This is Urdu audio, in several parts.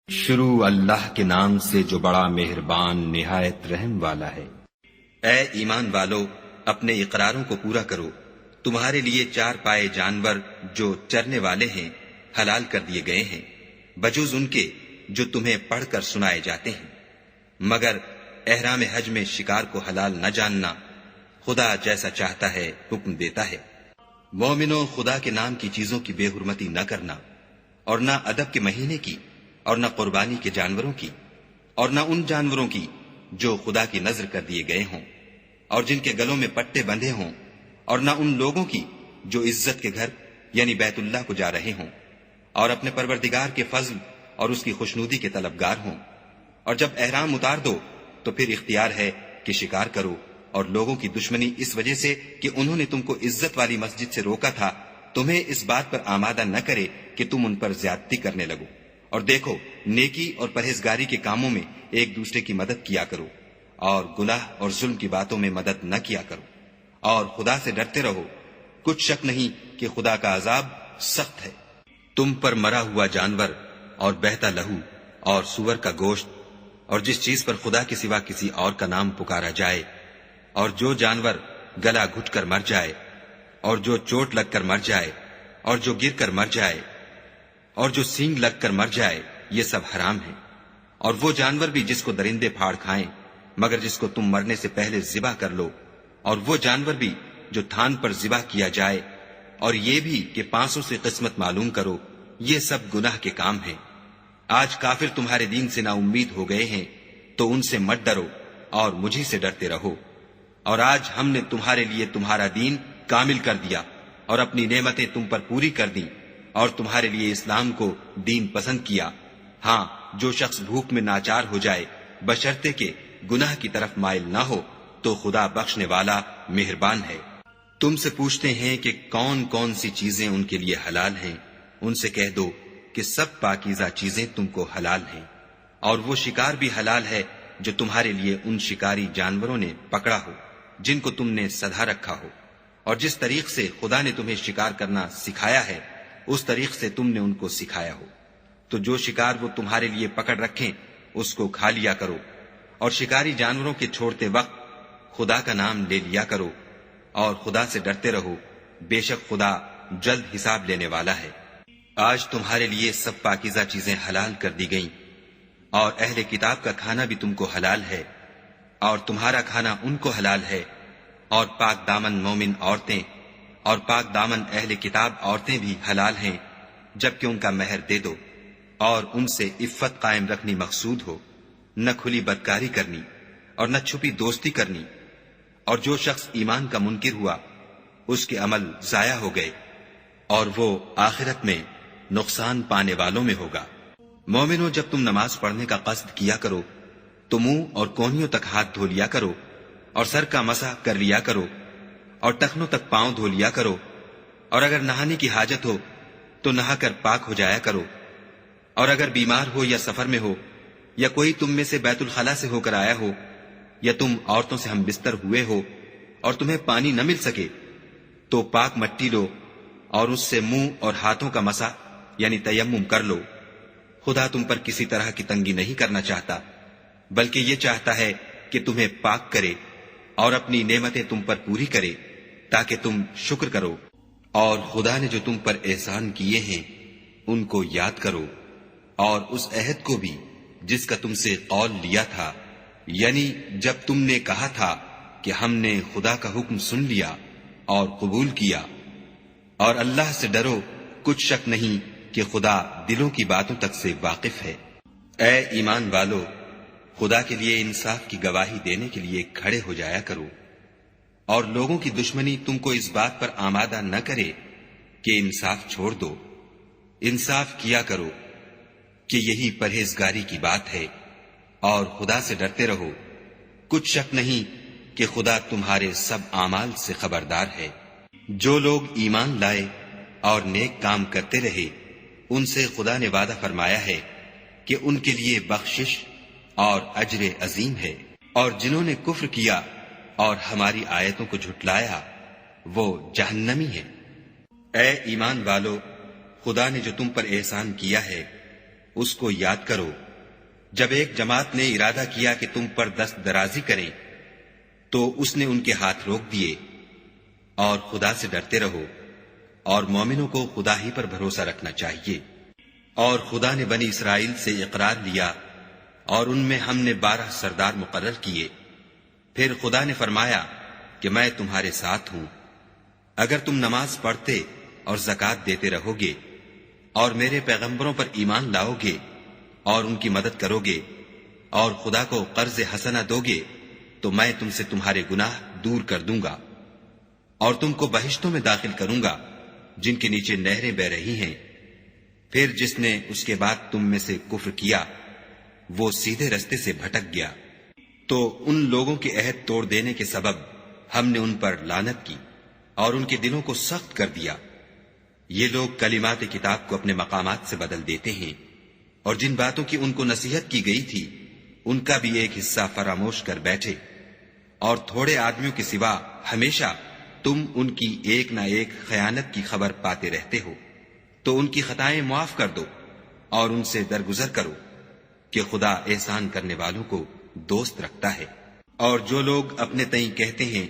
شروع اللہ کے نام سے جو بڑا مہربان نہایت رحم والا ہے۔ اے ایمان والو، اپنے اقراروں کو پورا کرو۔ تمہارے لیے چار پائے جانور جو چرنے والے ہیں حلال کر دیے گئے ہیں، بجوز ان کے جو تمہیں پڑھ کر سنائے جاتے ہیں، مگر احرام حج میں شکار کو حلال نہ جاننا۔ خدا جیسا چاہتا ہے حکم دیتا ہے۔ مومنو، خدا کے نام کی چیزوں کی بے حرمتی نہ کرنا، اور نہ ادب کے مہینے کی، اور نہ قربانی کے جانوروں کی، اور نہ ان جانوروں کی جو خدا کی نذر کر دیے گئے ہوں اور جن کے گلوں میں پٹے بندھے ہوں، اور نہ ان لوگوں کی جو عزت کے گھر یعنی بیت اللہ کو جا رہے ہوں اور اپنے پروردگار کے فضل اور اس کی خوشنودی کے طلبگار ہوں۔ اور جب احرام اتار دو تو پھر اختیار ہے کہ شکار کرو، اور لوگوں کی دشمنی اس وجہ سے کہ انہوں نے تم کو عزت والی مسجد سے روکا تھا تمہیں اس بات پر آمادہ نہ کرے کہ تم ان پر زیادتی کرنے لگو۔ اور دیکھو، نیکی اور پرہیزگاری کے کاموں میں ایک دوسرے کی مدد کیا کرو، اور گناہ اور ظلم کی باتوں میں مدد نہ کیا کرو، اور خدا سے ڈرتے رہو۔ کچھ شک نہیں کہ خدا کا عذاب سخت ہے۔ تم پر مرا ہوا جانور اور بہتا لہو اور سور کا گوشت اور جس چیز پر خدا کے سوا کسی اور کا نام پکارا جائے، اور جو جانور گلا گھٹ کر مر جائے، اور جو چوٹ لگ کر مر جائے، اور جو گر کر مر جائے، اور جو سینگ لگ کر مر جائے، یہ سب حرام ہے۔ اور وہ جانور بھی جس کو درندے پھاڑ کھائیں مگر جس کو تم مرنے سے پہلے ذبح کر لو، اور وہ جانور بھی جو تھان پر ذبح کیا جائے، اور یہ بھی کہ پانسوں سے قسمت معلوم کرو، یہ سب گناہ کے کام ہیں۔ آج کافر تمہارے دین سے نا امید ہو گئے ہیں تو ان سے مت ڈرو اور مجھی سے ڈرتے رہو۔ اور آج ہم نے تمہارے لیے تمہارا دین کامل کر دیا اور اپنی نعمتیں تم پر پوری کر دیں، اور تمہارے لیے اسلام کو دین پسند کیا۔ ہاں، جو شخص بھوک میں ناچار ہو جائے بشرطے کہ گناہ کی طرف مائل نہ ہو تو خدا بخشنے والا مہربان ہے۔ تم سے پوچھتے ہیں کہ کون کون سی چیزیں ان کے لیے حلال ہیں، ان سے کہہ دو کہ سب پاکیزہ چیزیں تم کو حلال ہیں، اور وہ شکار بھی حلال ہے جو تمہارے لیے ان شکاری جانوروں نے پکڑا ہو جن کو تم نے سدھا رکھا ہو، اور جس طریق سے خدا نے تمہیں شکار کرنا سکھایا ہے اس طریق سے تم نے ان کو سکھایا ہو۔ تو جو شکار وہ تمہارے لیے پکڑ رکھیں اس کو کھا لیا کرو، اور شکاری جانوروں کے چھوڑتے وقت خدا کا نام لے لیا کرو، اور خدا سے ڈرتے رہو، بے شک خدا جلد حساب لینے والا ہے۔ آج تمہارے لیے سب پاکیزہ چیزیں حلال کر دی گئیں، اور اہل کتاب کا کھانا بھی تم کو حلال ہے، اور تمہارا کھانا ان کو حلال ہے، اور پاک دامن مومن عورتیں اور پاک دامن اہل کتاب عورتیں بھی حلال ہیں، جبکہ ان کا مہر دے دو، اور ان سے عفت قائم رکھنی مقصود ہو، نہ کھلی بدکاری کرنی اور نہ چھپی دوستی کرنی۔ اور جو شخص ایمان کا منکر ہوا اس کے عمل ضائع ہو گئے، اور وہ آخرت میں نقصان پانے والوں میں ہوگا۔ مومنو، جب تم نماز پڑھنے کا قصد کیا کرو تو منہ اور کونیوں تک ہاتھ دھو لیا کرو، اور سر کا مسح کر لیا کرو، اور ٹخنوں تک پاؤں دھو لیا کرو، اور اگر نہانے کی حاجت ہو تو نہا کر پاک ہو جایا کرو، اور اگر بیمار ہو یا سفر میں ہو یا کوئی تم میں سے بیت الخلا سے ہو کر آیا ہو، یا تم عورتوں سے ہم بستر ہوئے ہو اور تمہیں پانی نہ مل سکے تو پاک مٹی لو اور اس سے منہ اور ہاتھوں کا مسح یعنی تیمم کر لو۔ خدا تم پر کسی طرح کی تنگی نہیں کرنا چاہتا، بلکہ یہ چاہتا ہے کہ تمہیں پاک کرے اور اپنی نعمتیں تم پر پوری کرے تاکہ تم شکر کرو۔ اور خدا نے جو تم پر احسان کیے ہیں ان کو یاد کرو، اور اس عہد کو بھی جس کا تم سے قول لیا تھا، یعنی جب تم نے کہا تھا کہ ہم نے خدا کا حکم سن لیا اور قبول کیا۔ اور اللہ سے ڈرو، کچھ شک نہیں کہ خدا دلوں کی باتوں تک سے واقف ہے۔ اے ایمان والو، خدا کے لیے انصاف کی گواہی دینے کے لیے کھڑے ہو جایا کرو، اور لوگوں کی دشمنی تم کو اس بات پر آمادہ نہ کرے کہ انصاف چھوڑ دو۔ انصاف کیا کرو کہ یہی پرہیزگاری کی بات ہے، اور خدا سے ڈرتے رہو۔ کچھ شک نہیں کہ خدا تمہارے سب اعمال سے خبردار ہے۔ جو لوگ ایمان لائے اور نیک کام کرتے رہے ان سے خدا نے وعدہ فرمایا ہے کہ ان کے لیے بخشش اور اجر عظیم ہے، اور جنہوں نے کفر کیا اور ہماری آیتوں کو جھٹلایا وہ جہنمی ہیں۔ اے ایمان والو، خدا نے جو تم پر احسان کیا ہے اس کو یاد کرو جب ایک جماعت نے ارادہ کیا کہ تم پر دست درازی کریں تو اس نے ان کے ہاتھ روک دیے. اور خدا سے ڈرتے رہو اور مومنوں کو خدا ہی پر بھروسہ رکھنا چاہیے. اور خدا نے بنی اسرائیل سے اقرار لیا اور ان میں ہم نے 12 سردار مقرر کیے. پھر خدا نے فرمایا کہ میں تمہارے ساتھ ہوں. اگر تم نماز پڑھتے اور زکوٰۃ دیتے رہو گے اور میرے پیغمبروں پر ایمان لاؤ گے اور ان کی مدد کرو گے اور خدا کو قرض حسنہ دو گے تو میں تم سے تمہارے گناہ دور کر دوں گا اور تم کو بہشتوں میں داخل کروں گا جن کے نیچے نہریں بہ رہی ہیں. پھر جس نے اس کے بعد تم میں سے کفر کیا وہ سیدھے رستے سے بھٹک گیا. تو ان لوگوں کے عہد توڑ دینے کے سبب ہم نے ان پر لعنت کی اور ان کے دلوں کو سخت کر دیا. یہ لوگ کلمات کتاب کو اپنے مقامات سے بدل دیتے ہیں اور جن باتوں کی ان کو نصیحت کی گئی تھی ان کا بھی ایک حصہ فراموش کر بیٹھے. اور تھوڑے آدمیوں کے سوا ہمیشہ تم ان کی ایک نہ ایک خیانت کی خبر پاتے رہتے ہو. تو ان کی خطائیں معاف کر دو اور ان سے درگزر کرو کہ خدا احسان کرنے والوں کو دوست رکھتا ہے. اور جو لوگ اپنے تئیں کہتے ہیں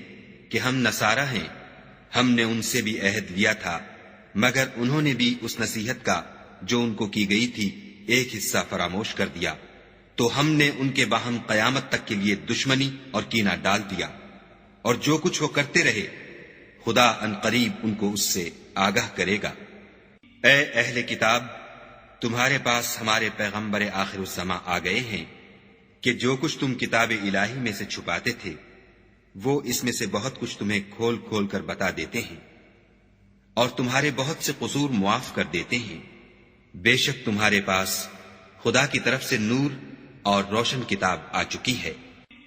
کہ ہم نصارہ ہیں ہم نے ان سے بھی عہد لیا تھا مگر انہوں نے بھی اس نصیحت کا جو ان کو کی گئی تھی ایک حصہ فراموش کر دیا. تو ہم نے ان کے باہم قیامت تک کے لیے دشمنی اور کینہ ڈال دیا. اور جو کچھ وہ کرتے رہے خدا عنقریب ان کو اس سے آگاہ کرے گا. اے اہل کتاب تمہارے پاس ہمارے پیغمبر آخر الزماں آ گئے ہیں کہ جو کچھ تم کتاب الہی میں سے چھپاتے تھے وہ اس میں سے بہت کچھ تمہیں کھول کھول کر بتا دیتے ہیں اور تمہارے بہت سے قصور معاف کر دیتے ہیں. بے شک تمہارے پاس خدا کی طرف سے نور اور روشن کتاب آ چکی ہے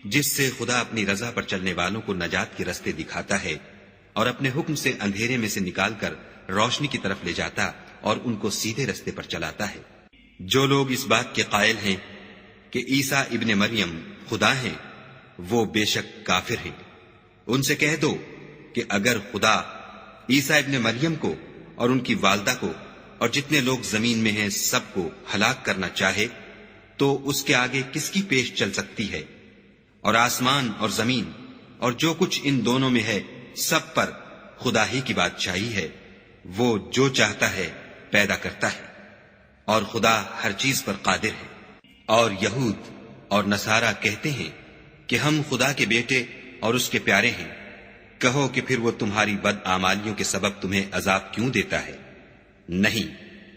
جس سے خدا اپنی رضا پر چلنے والوں کو نجات کے رستے دکھاتا ہے اور اپنے حکم سے اندھیرے میں سے نکال کر روشنی کی طرف لے جاتا اور ان کو سیدھے رستے پر چلاتا ہے. جو لوگ اس بات کے قائل ہیں کہ عیسیٰ ابن مریم خدا ہیں وہ بے شک کافر ہیں. ان سے کہہ دو کہ اگر خدا عیسیٰ ابن مریم کو اور ان کی والدہ کو اور جتنے لوگ زمین میں ہیں سب کو ہلاک کرنا چاہے تو اس کے آگے کس کی پیش چل سکتی ہے. اور آسمان اور زمین اور جو کچھ ان دونوں میں ہے سب پر خدا ہی کی بادشاہی ہے. وہ جو چاہتا ہے پیدا کرتا ہے اور خدا ہر چیز پر قادر ہے. اور یہود اور نصارہ کہتے ہیں کہ ہم خدا کے بیٹے اور اس کے پیارے ہیں. کہو کہ پھر وہ تمہاری بدعمالیوں کے سبب تمہیں عذاب کیوں دیتا ہے؟ نہیں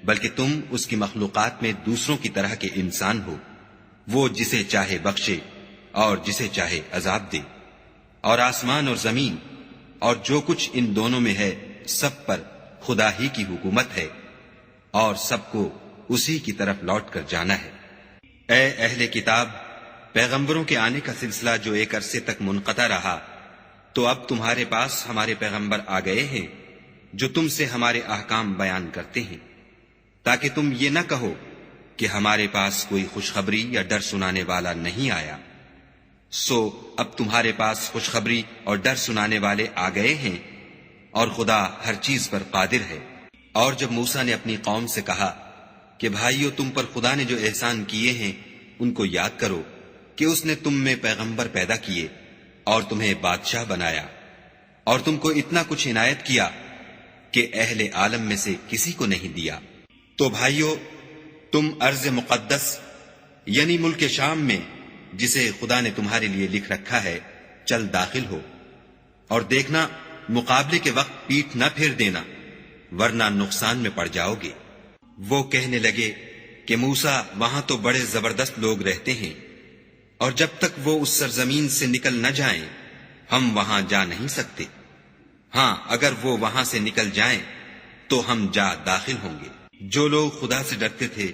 بلکہ تم اس کی مخلوقات میں دوسروں کی طرح کے انسان ہو. وہ جسے چاہے بخشے اور جسے چاہے عذاب دے. اور آسمان اور زمین اور جو کچھ ان دونوں میں ہے سب پر خدا ہی کی حکومت ہے اور سب کو اسی کی طرف لوٹ کر جانا ہے. اے اہل کتاب پیغمبروں کے آنے کا سلسلہ جو ایک عرصے تک منقطع رہا تو اب تمہارے پاس ہمارے پیغمبر آ گئے ہیں جو تم سے ہمارے احکام بیان کرتے ہیں تاکہ تم یہ نہ کہو کہ ہمارے پاس کوئی خوشخبری یا ڈر سنانے والا نہیں آیا. سو اب تمہارے پاس خوشخبری اور ڈر سنانے والے آ گئے ہیں اور خدا ہر چیز پر قادر ہے. اور جب موسیٰ نے اپنی قوم سے کہا کہ بھائیو تم پر خدا نے جو احسان کیے ہیں ان کو یاد کرو کہ اس نے تم میں پیغمبر پیدا کیے اور تمہیں بادشاہ بنایا اور تم کو اتنا کچھ عنایت کیا کہ اہل عالم میں سے کسی کو نہیں دیا. تو بھائیو تم ارض مقدس یعنی ملک شام میں جسے خدا نے تمہارے لیے لکھ رکھا ہے چل داخل ہو اور دیکھنا مقابلے کے وقت پیٹھ نہ پھیر دینا ورنہ نقصان میں پڑ جاؤ گے. وہ کہنے لگے کہ موسیٰ وہاں تو بڑے زبردست لوگ رہتے ہیں اور جب تک وہ اس سرزمین سے نکل نہ جائیں ہم وہاں جا نہیں سکتے. ہاں اگر وہ وہاں سے نکل جائیں تو ہم جا داخل ہوں گے. جو لوگ خدا سے ڈرتے تھے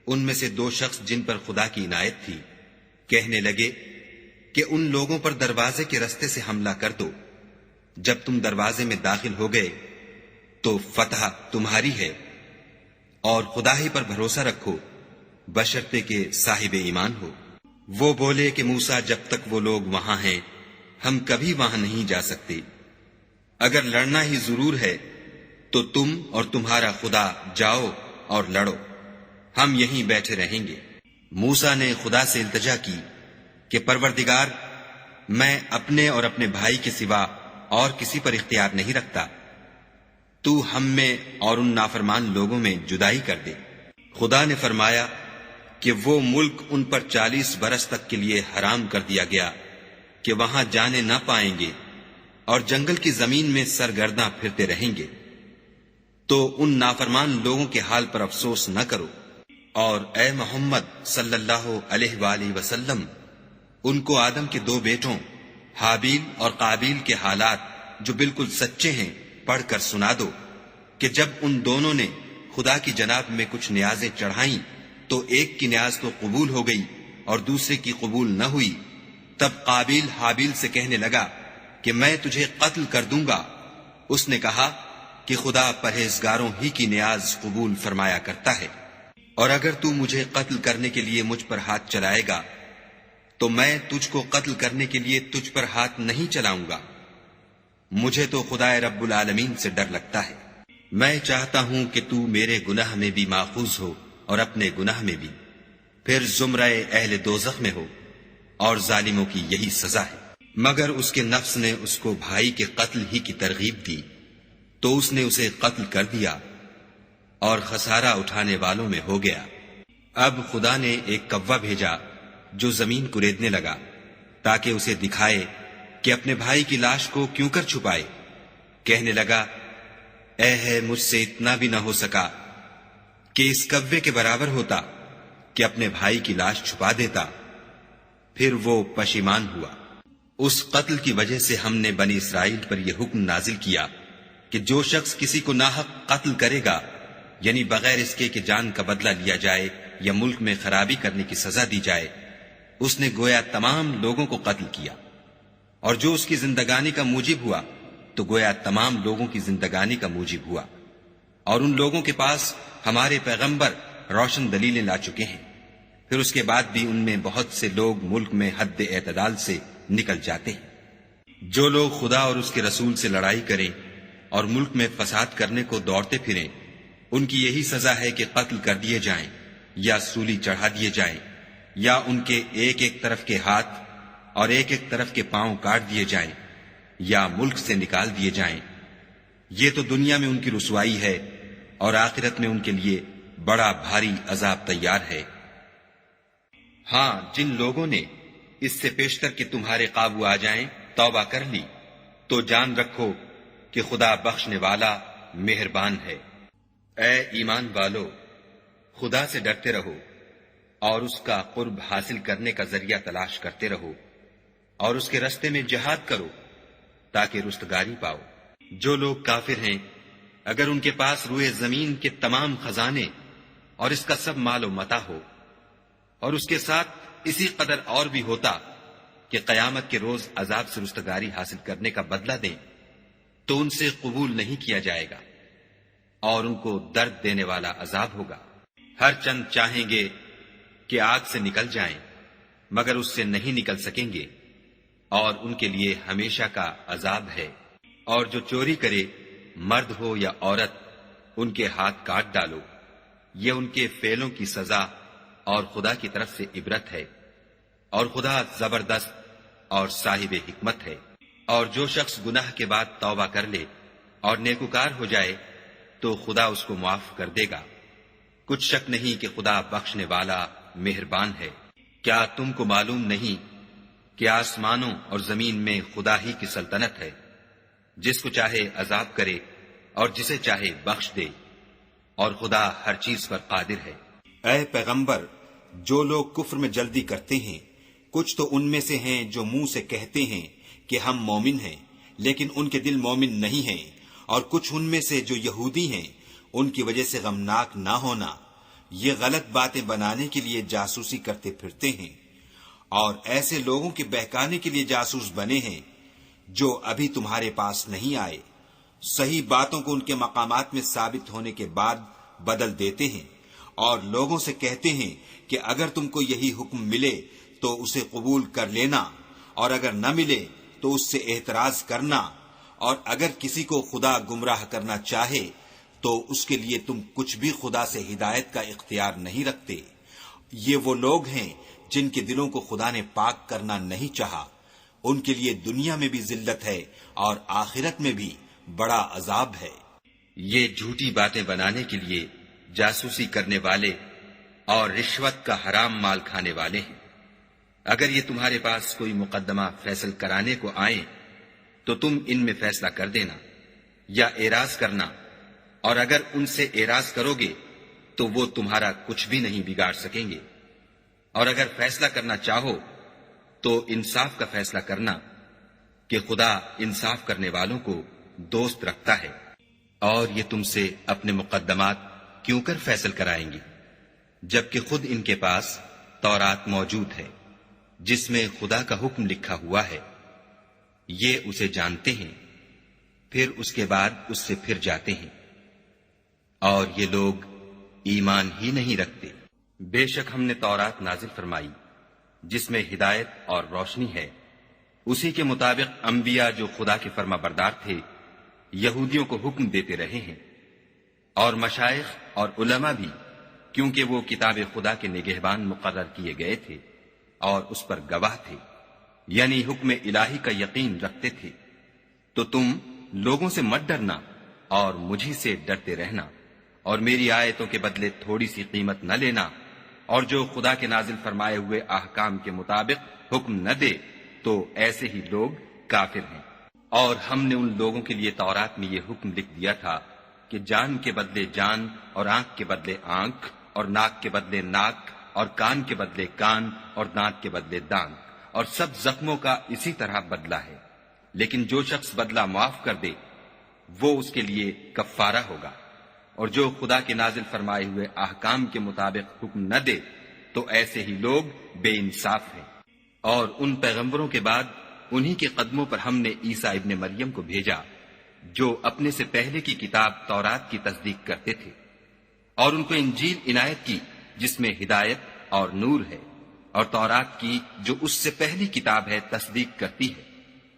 ان میں سے 2 شخص جن پر خدا کی عنایت تھی کہنے لگے کہ ان لوگوں پر دروازے کے رستے سے حملہ کر دو. جب تم دروازے میں داخل ہو گئے تو فتح تمہاری ہے اور خدا ہی پر بھروسہ رکھو بشرطے کہ صاحب ایمان ہو. وہ بولے کہ موسیٰ جب تک وہ لوگ وہاں ہیں ہم کبھی وہاں نہیں جا سکتے. اگر لڑنا ہی ضرور ہے تو تم اور تمہارا خدا جاؤ اور لڑو ہم یہیں بیٹھے رہیں گے۔ موسیٰ نے خدا سے التجا کی کہ پروردگار، میں اپنے اور اپنے بھائی کے سوا اور کسی پر اختیار نہیں رکھتا، تو ہم میں اور ان نافرمان لوگوں میں جدائی کر دے۔ خدا نے فرمایا کہ وہ ملک ان پر 40 برس تک کے لیے حرام کر دیا گیا کہ وہاں جانے نہ پائیں گے اور جنگل کی زمین میں سرگرداں پھرتے رہیں گے۔ تو ان نافرمان لوگوں کے حال پر افسوس نہ کرو، اور اے محمد صلی اللہ علیہ وآلہ وسلم، ان کو آدم کے 2 بیٹوں حابیل اور قابیل کے حالات جو بالکل سچے ہیں پڑھ کر سنا دو کہ جب ان دونوں نے خدا کی جناب میں کچھ نیازیں چڑھائیں تو ایک کی نیاز تو قبول ہو گئی اور دوسرے کی قبول نہ ہوئی۔ تب قابیل حابیل سے کہنے لگا کہ میں تجھے قتل کر دوں گا۔ اس نے کہا کہ خدا پرہیزگاروں ہی کی نیاز قبول فرمایا کرتا ہے، اور اگر تو مجھے قتل کرنے کے لیے مجھ پر ہاتھ چلائے گا تو میں تجھ کو قتل کرنے کے لیے تجھ پر ہاتھ نہیں چلاؤں گا۔ مجھے تو خدا رب العالمین سے ڈر لگتا ہے۔ میں چاہتا ہوں کہ تو میرے گناہ میں بھی ماخوذ ہو اور اپنے گناہ میں بھی، پھر زمرہ اہل دوزخ میں ہو، اور ظالموں کی یہی سزا ہے۔ مگر اس کے نفس نے اس کو بھائی کے قتل ہی کی ترغیب دی تو اس نے اسے قتل کر دیا اور خسارہ اٹھانے والوں میں ہو گیا۔ اب خدا نے ایک کوا بھیجا جو زمین کریدنے لگا تاکہ اسے دکھائے کہ اپنے بھائی کی لاش کو کیوں کر چھپائے۔ کہنے لگا، اے ہے مجھ سے اتنا بھی نہ ہو سکا کہ اس کوے کے برابر ہوتا کہ اپنے بھائی کی لاش چھپا دیتا۔ پھر وہ پشیمان ہوا۔ اس قتل کی وجہ سے ہم نے بنی اسرائیل پر یہ حکم نازل کیا کہ جو شخص کسی کو ناحق قتل کرے گا، یعنی بغیر اس کے کہ جان کا بدلہ لیا جائے یا ملک میں خرابی کرنے کی سزا دی جائے، اس نے گویا تمام لوگوں کو قتل کیا، اور جو اس کی زندگانی کا موجب ہوا تو گویا تمام لوگوں کی زندگانی کا موجب ہوا۔ اور ان لوگوں کے پاس ہمارے پیغمبر روشن دلیلیں لا چکے ہیں، پھر اس کے بعد بھی ان میں بہت سے لوگ ملک میں حد اعتدال سے نکل جاتے ہیں۔ جو لوگ خدا اور اس کے رسول سے لڑائی کریں اور ملک میں فساد کرنے کو دوڑتے پھریں، ان کی یہی سزا ہے کہ قتل کر دیے جائیں یا سولی چڑھا دیے جائیں، یا ان کے ایک ایک طرف کے ہاتھ اور ایک ایک طرف کے پاؤں کاٹ دیے جائیں یا ملک سے نکال دیے جائیں۔ یہ تو دنیا میں ان کی رسوائی ہے، اور آخرت میں ان کے لیے بڑا بھاری عذاب تیار ہے۔ ہاں، جن لوگوں نے اس سے پیشتر کہ تمہارے قابو آ جائیں توبہ کر لی تو جان رکھو کہ خدا بخشنے والا مہربان ہے۔ اے ایمان والو، خدا سے ڈرتے رہو اور اس کا قرب حاصل کرنے کا ذریعہ تلاش کرتے رہو، اور اس کے رستے میں جہاد کرو تاکہ رستگاری پاؤ۔ جو لوگ کافر ہیں، اگر ان کے پاس روئے زمین کے تمام خزانے اور اس کا سب مال و متاع ہو، اور اس کے ساتھ اسی قدر اور بھی ہوتا کہ قیامت کے روز عذاب سے رستگاری حاصل کرنے کا بدلہ دیں، تو ان سے قبول نہیں کیا جائے گا، اور ان کو درد دینے والا عذاب ہوگا۔ ہر چند چاہیں گے کہ آگ سے نکل جائیں، مگر اس سے نہیں نکل سکیں گے، اور ان کے لیے ہمیشہ کا عذاب ہے۔ اور جو چوری کرے، مرد ہو یا عورت، ان کے ہاتھ کاٹ ڈالو، یہ ان کے فعلوں کی سزا اور خدا کی طرف سے عبرت ہے، اور خدا زبردست اور صاحب حکمت ہے۔ اور جو شخص گناہ کے بعد توبہ کر لے اور نیکوکار ہو جائے تو خدا اس کو معاف کر دے گا۔ کچھ شک نہیں کہ خدا بخشنے والا مہربان ہے۔ کیا تم کو معلوم نہیں کہ آسمانوں اور زمین میں خدا ہی کی سلطنت ہے، جس کو چاہے عذاب کرے اور جسے چاہے بخش دے، اور خدا ہر چیز پر قادر ہے۔ اے پیغمبر، جو لوگ کفر میں جلدی کرتے ہیں، کچھ تو ان میں سے ہیں جو منہ سے کہتے ہیں کہ ہم مومن ہیں، لیکن ان کے دل مومن نہیں ہیں، اور کچھ ان میں سے جو یہودی ہیں، ان کی وجہ سے غمناک نہ ہونا، یہ غلط باتیں بنانے کے لیے جاسوسی کرتے پھرتے ہیں، اور ایسے لوگوں کے بہکانے کے لیے جاسوس بنے ہیں جو ابھی تمہارے پاس نہیں آئے، صحیح باتوں کو ان کے مقامات میں ثابت ہونے کے بعد بدل دیتے ہیں، اور لوگوں سے کہتے ہیں کہ اگر تم کو یہی حکم ملے تو اسے قبول کر لینا، اور اگر نہ ملے تو اس سے اعتراض کرنا، اور اگر کسی کو خدا گمراہ کرنا چاہے تو اس کے لیے تم کچھ بھی خدا سے ہدایت کا اختیار نہیں رکھتے۔ یہ وہ لوگ ہیں جن کے دلوں کو خدا نے پاک کرنا نہیں چاہا، ان کے لیے دنیا میں بھی ذلت ہے اور آخرت میں بھی بڑا عذاب ہے۔ یہ جھوٹی باتیں بنانے کے لیے جاسوسی کرنے والے اور رشوت کا حرام مال کھانے والے ہیں۔ اگر یہ تمہارے پاس کوئی مقدمہ فیصل کرانے کو آئیں تو تم ان میں فیصلہ کر دینا یا اعراض کرنا، اور اگر ان سے اعراض کرو گے تو وہ تمہارا کچھ بھی نہیں بگاڑ سکیں گے، اور اگر فیصلہ کرنا چاہو تو انصاف کا فیصلہ کرنا کہ خدا انصاف کرنے والوں کو دوست رکھتا ہے۔ اور یہ تم سے اپنے مقدمات کیوں کر فیصل کرائیں گے جبکہ خود ان کے پاس تورات موجود ہے جس میں خدا کا حکم لکھا ہوا ہے۔ یہ اسے جانتے ہیں، پھر اس کے بعد اس سے پھر جاتے ہیں، اور یہ لوگ ایمان ہی نہیں رکھتے۔ بے شک ہم نے تورات نازل فرمائی جس میں ہدایت اور روشنی ہے، اسی کے مطابق انبیاء جو خدا کے فرما بردار تھے یہودیوں کو حکم دیتے رہے ہیں، اور مشائخ اور علماء بھی، کیونکہ وہ کتاب خدا کے نگہبان مقرر کیے گئے تھے اور اس پر گواہ تھے، یعنی حکم الہی کا یقین رکھتے تھے۔ تو تم لوگوں سے مت ڈرنا اور مجھی سے ڈرتے رہنا، اور میری آیتوں کے بدلے تھوڑی سی قیمت نہ لینا، اور جو خدا کے نازل فرمائے ہوئے احکام کے مطابق حکم نہ دے تو ایسے ہی لوگ کافر ہیں۔ اور ہم نے ان لوگوں کے لیے تورات میں یہ حکم لکھ دیا تھا کہ جان کے بدلے جان، اور آنکھ کے بدلے آنکھ، اور ناک کے بدلے ناک، اور کان کے بدلے کان، اور دانت کے بدلے دانت، اور سب زخموں کا اسی طرح بدلہ ہے۔ لیکن جو شخص بدلہ معاف کر دے وہ اس کے لیے کفارہ ہوگا، اور جو خدا کے نازل فرمائے ہوئے احکام کے مطابق حکم نہ دے تو ایسے ہی لوگ بے انصاف ہیں۔ اور ان پیغمبروں کے بعد انہی کے قدموں پر ہم نے عیسیٰ ابن مریم کو بھیجا جو اپنے سے پہلے کی کتاب تورات کی تصدیق کرتے تھے، اور ان کو انجیل عنایت کی جس میں ہدایت اور نور ہے، اور تورات کی جو اس سے پہلی کتاب ہے تصدیق کرتی ہے،